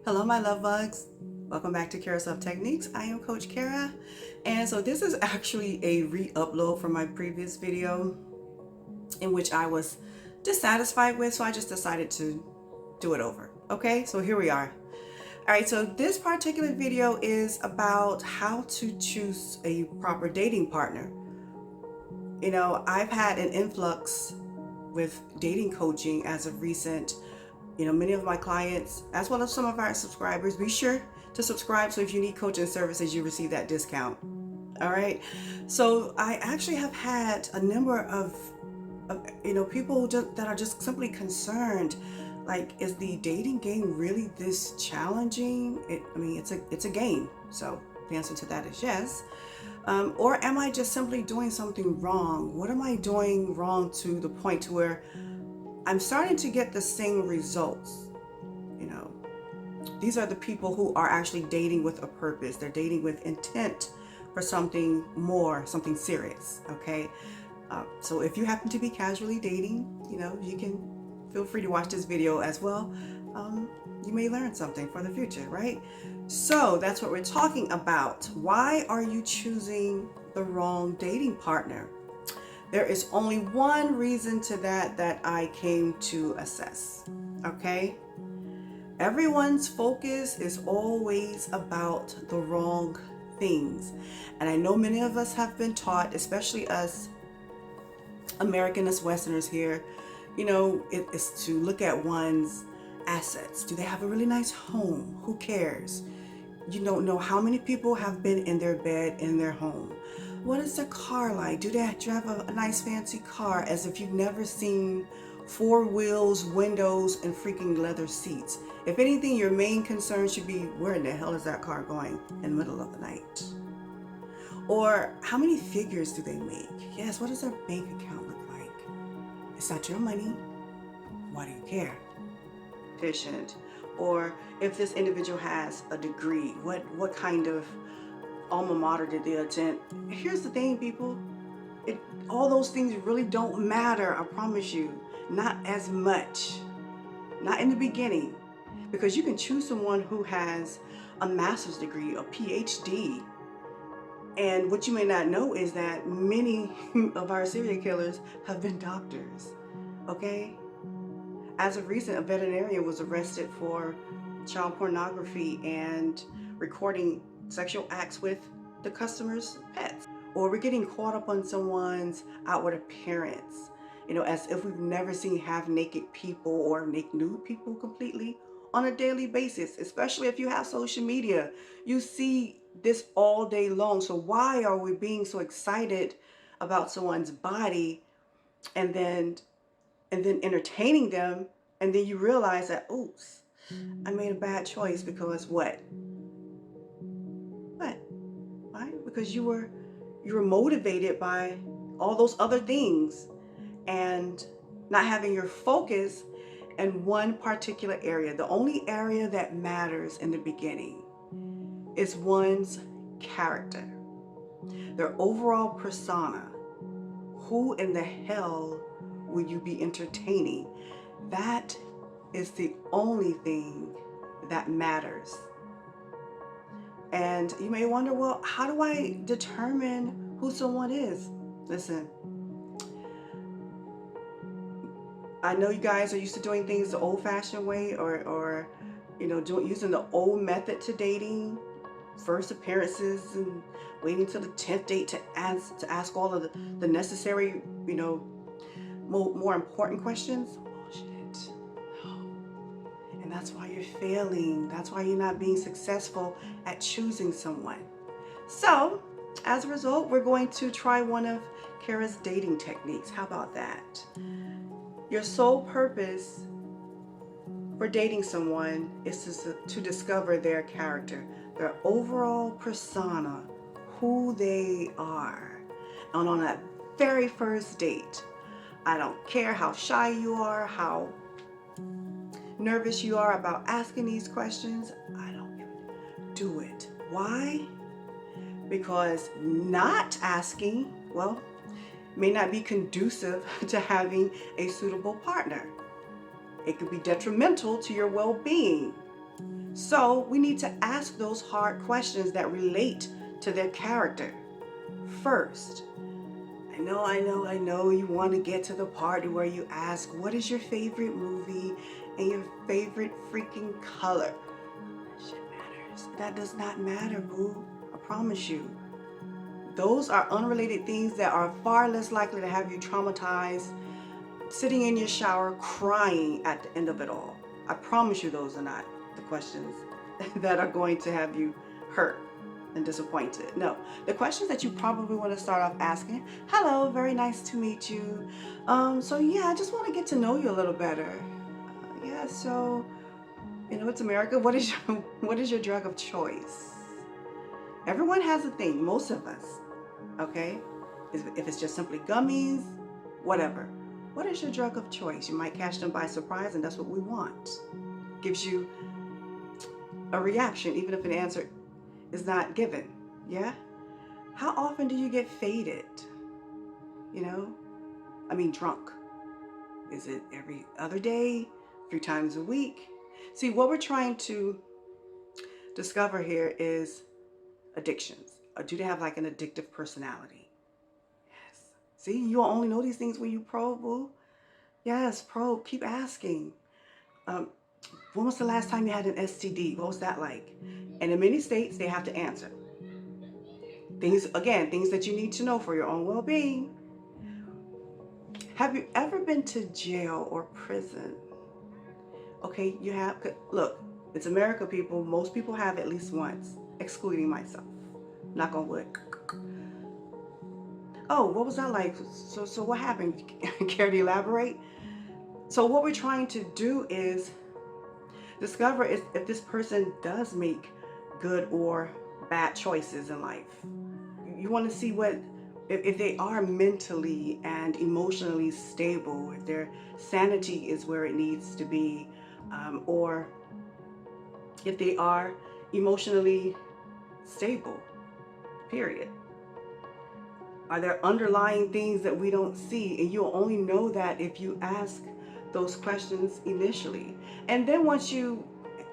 Hello, my love bugs. Welcome back to Kara Self Techniques. I am Coach Kara, and so this is actually a re-upload from my previous video in which I was dissatisfied with, so I just decided to do it over. Okay, so here we are. All right, so this particular video is about how to choose a proper dating partner. You know, I've had an influx with dating coaching as of recent. You know, many of my clients, as well as some of our subscribers, be sure to subscribe so if you need coaching services, you receive that discount. All right. So I actually have had a number of people that are just simply concerned. Like, is the dating game really this challenging? It's a game. So the answer to that is yes. Or am I just simply doing something wrong? What am I doing wrong to the point to where I'm starting to get the same results? You know, these are the people who are actually dating with a purpose. They're dating with intent for something more, something serious. Okay. So if you happen to be casually dating, you know, you can feel free to watch this video as well. You may learn something for the future, right? So that's what we're talking about. Why are you choosing the wrong dating partner? There is only one reason to that I came to assess. Okay? Everyone's focus is always about the wrong things. And I know many of us have been taught, especially us American Westerners here, you know, it is to look at one's assets. Do they have a really nice home? Who cares? You don't know how many people have been in their bed in their home. What is their car like? Do they drive a nice fancy car, as if you've never seen four wheels, windows, and freaking leather seats? If anything, your main concern should be, where in the hell is that car going in the middle of the night? Or how many figures do they make? Yes, what does their bank account look like? It's not your money. Why do you care? Efficient. Or if this individual has a degree, what kind of alma mater did they attend? Here's the thing, people. All those things really don't matter, I promise you. Not as much. Not in the beginning. Because you can choose someone who has a master's degree, a PhD. And what you may not know is that many of our serial killers have been doctors. Okay? As of recent, a veterinarian was arrested for child pornography and recording sexual acts with the customer's pets. Or we're getting caught up on someone's outward appearance, you know, as if we've never seen half-naked people or nude people completely on a daily basis, especially if you have social media. You see this all day long. So why are we being so excited about someone's body and then entertaining them, and then you realize that, oops, I made a bad choice because what? Why? Because you were motivated by all those other things and not having your focus in one particular area. The only area that matters in the beginning is one's character, their overall persona. Who in the hell will you be entertaining? That is the only thing that matters. And you may wonder, well, how do I determine who someone is? Listen, I know you guys are used to doing things the old-fashioned way, or you know, using the old method to dating, first appearances and waiting till the 10th date to ask all of the necessary, you know, more important questions. Bullshit. No. And that's why you're failing. That's why you're not being successful at choosing someone. So, as a result, we're going to try one of Kara's dating techniques. How about that? Your sole purpose for dating someone is to discover their character, their overall persona, who they are. And on that very first date, I don't care how shy you are, how nervous you are about asking these questions, I don't do it. Why? Because not asking, well, may not be conducive to having a suitable partner. It could be detrimental to your well-being. So we need to ask those hard questions that relate to their character first. I know you want to get to the part where you ask, what is your favorite movie and your favorite freaking color? That shit matters. That does not matter, boo. I promise you. Those are unrelated things that are far less likely to have you traumatized, sitting in your shower crying at the end of it all. I promise you those are not the questions that are going to have you hurt and disappointed. No, the questions that you probably want to start off asking, hello, very nice to meet you. So yeah, I just want to get to know you a little better. Yeah, so, it's America. What is your drug of choice? Everyone has a thing, most of us, okay? If it's just simply gummies, whatever. What is your drug of choice? You might catch them by surprise, and that's what we want. Gives you a reaction, even if an answer is not given. Yeah? How often do you get faded? Drunk. Is it every other day? 3 times a week? See, what we're trying to discover here is addictions. Or do they have like an addictive personality? Yes. See, you'll only know these things when you probe, boo. Yes, probe. Keep asking. When was the last time you had an STD? What was that like? And in many states, they have to answer. Things that you need to know for your own well-being. Have you ever been to jail or prison? Okay, you have. Look, it's America, people. Most people have at least once, excluding myself. Knock on wood. Oh, what was that like? So what happened? Care to elaborate? So what we're trying to do is discover if this person does make good or bad choices in life. You want to see if they are mentally and emotionally stable, if their sanity is where it needs to be, or if they are emotionally stable, period. Are there underlying things that we don't see? And you'll only know that if you ask those questions initially. And then once you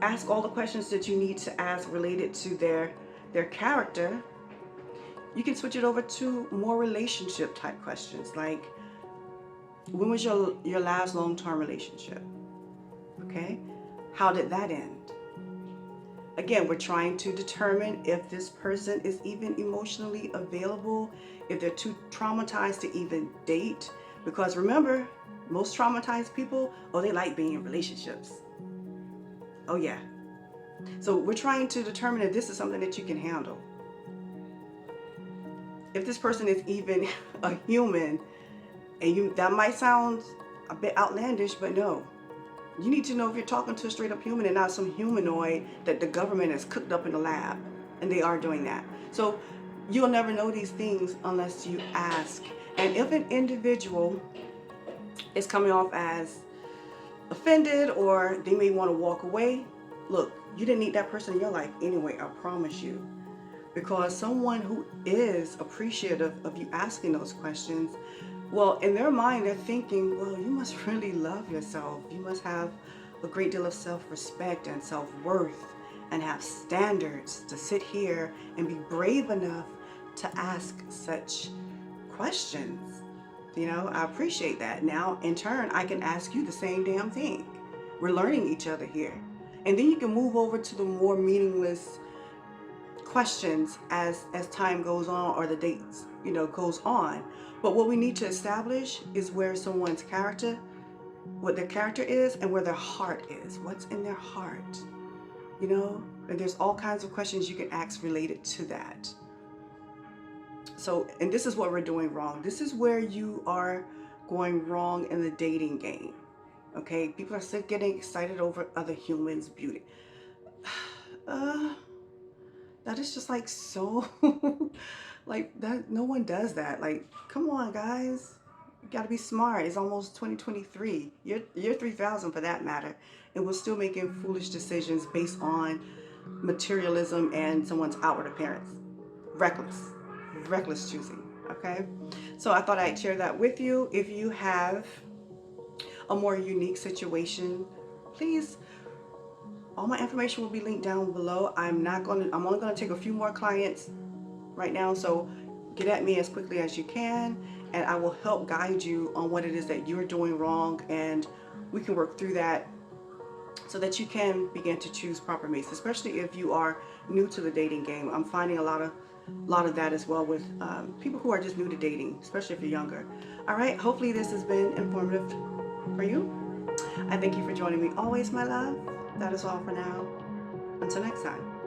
ask all the questions that you need to ask related to their character, you can switch it over to more relationship type questions, like, when was your last long-term relationship? Okay? How did that end? Again, we're trying to determine if this person is even emotionally available, if they're too traumatized to even date. Because remember, most traumatized people, they like being in relationships. Oh yeah. So we're trying to determine if this is something that you can handle. If this person is even a human, and that might sound a bit outlandish, but no. You need to know if you're talking to a straight up human and not some humanoid that the government has cooked up in the lab. And they are doing that. So you'll never know these things unless you ask. And if an individual is coming off as offended, or they may want to walk away, look, you didn't need that person in your life anyway, I promise you. Because someone who is appreciative of you asking those questions, well, in their mind, they're thinking, well, you must really love yourself. You must have a great deal of self-respect and self-worth and have standards to sit here and be brave enough to ask such questions. I appreciate that. Now, in turn, I can ask you the same damn thing. We're learning each other here. And then you can move over to the more meaningless questions as time goes on, or the dates goes on. But what we need to establish is where someone's character, what their character is, and where their heart is. What's in their heart? And there's all kinds of questions you can ask related to that. So, and this is what we're doing wrong. This is where you are going wrong in the dating game. Okay, people are still getting excited over other humans' beauty. That is just like so like that. No one does that. Like, come on, guys, you got to be smart. It's almost 2023. You're 3000 for that matter, and we're still making foolish decisions based on materialism and someone's outward appearance. Reckless choosing. Okay, so I thought I'd share that with you. If you have a more unique situation, please All my information will be linked down below. I'm only gonna take a few more clients right now, so get at me as quickly as you can, and I will help guide you on what it is that you're doing wrong, and we can work through that so that you can begin to choose proper mates, especially if you are new to the dating game. I'm finding a lot of that as well with people who are just new to dating, especially if you're younger. All right, hopefully this has been informative for you. I thank you for joining me always, my love. That is all for now. Until next time.